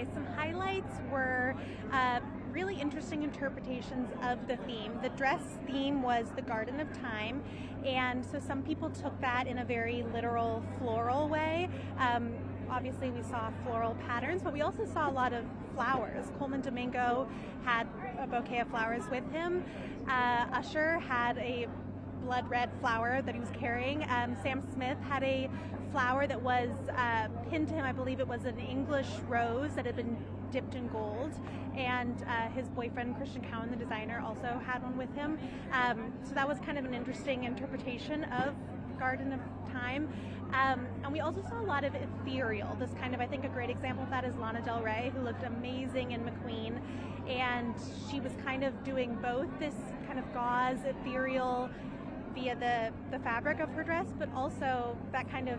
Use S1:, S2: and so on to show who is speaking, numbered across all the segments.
S1: say some highlights were really interesting interpretations of the theme. The dress theme was the Garden of Time, and so some people took that in a very literal floral way. Obviously we saw floral patterns, but we also saw a lot of flowers. Colman Domingo had a bouquet of flowers with him. Usher had a blood red flower that he was carrying. Sam Smith had a flower that was pinned to him. I believe it was an English rose that had been dipped in gold, and his boyfriend Cowan, the designer, also had one with him. So that was kind of an interesting interpretation of Garden of Time. And we also saw a lot of ethereal. This kind of, I think a great example of that is Lana Del Rey, who looked amazing in McQueen, and she was kind of doing both this kind of gauze ethereal via the fabric of her dress, but also that kind of,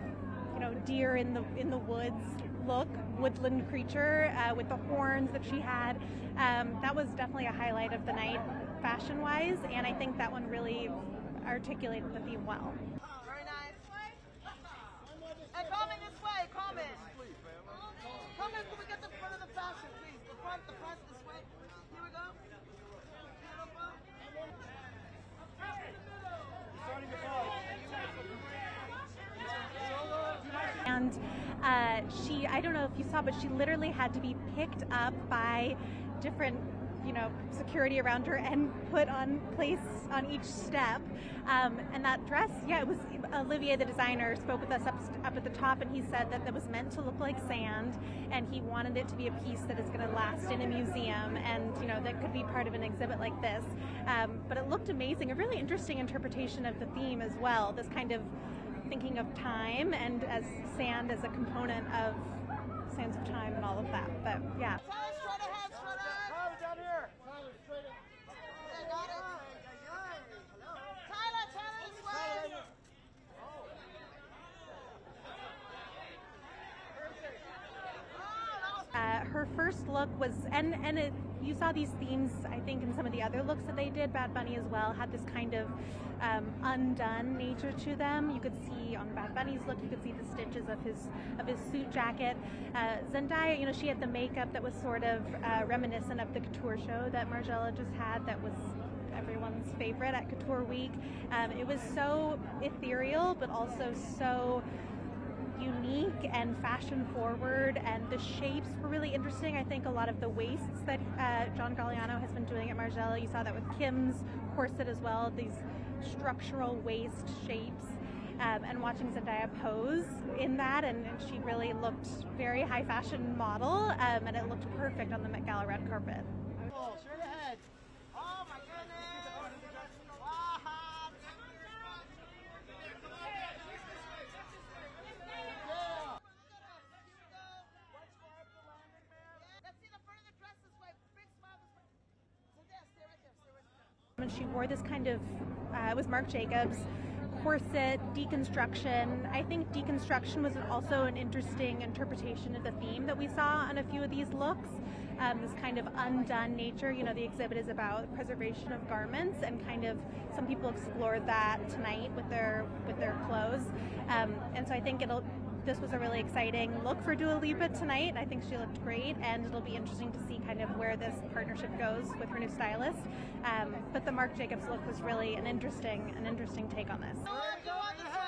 S1: you know, deer in the woods look, woodland creature with the horns that she had. That was definitely a highlight of the night fashion wise, and I think that one really articulated the theme well.
S2: Very nice. Hey, Colman, this way, Colman. Colman, can we get the front of the fashion, please? The front this way. Here we go.
S1: And she, I don't know if you saw, but she literally had to be picked up by different, you know, security around her and put on place on each step. And that dress, yeah, it was Olivier, the designer, spoke with us up at the top, and he said that it was meant to look like sand, and he wanted it to be a piece that is going to last in a museum, and you know, that could be part of an exhibit like this. But it looked amazing, a really interesting interpretation of the theme as well, this kind of thinking of time and as sand as a component of Sands of Time and all of that. But yeah.
S2: Straight ahead. Tyler, down here. Tyler, straight ahead. Okay, got it. Tyler, this way.
S1: Her first look was, you saw these themes, I think, in some of the other looks that they did. Bad Bunny as well had this kind of undone nature to them. You could see on Bad Bunny's look, you could see the stitches of his suit jacket. Zendaya, you know, she had the makeup that was sort of reminiscent of the couture show that Margiela just had, that was everyone's favorite at Couture Week. It was so ethereal, but also so unique and fashion forward, and the shapes were really interesting. I think a lot of the waists that John Galliano has been doing at Margiela, you saw that with Kim's corset as well, these structural waist shapes, and watching Zendaya pose in that, and she really looked very high fashion model, and it looked perfect on the Met Gala red carpet.
S2: Oh, straight ahead. Oh my goodness. Wow.
S1: And she wore this kind of, it was Marc Jacobs, corset, deconstruction. I think deconstruction was also an interesting interpretation of the theme that we saw on a few of these looks. This kind of undone nature. You know, the exhibit is about preservation of garments, and kind of some people explored that tonight with their clothes. And so I think this was a really exciting look for Dua Lipa tonight. I think she looked great, and it'll be interesting to see kind of where this partnership goes with her new stylist. But the Marc Jacobs look was really an interesting take on this.
S2: Go on this way.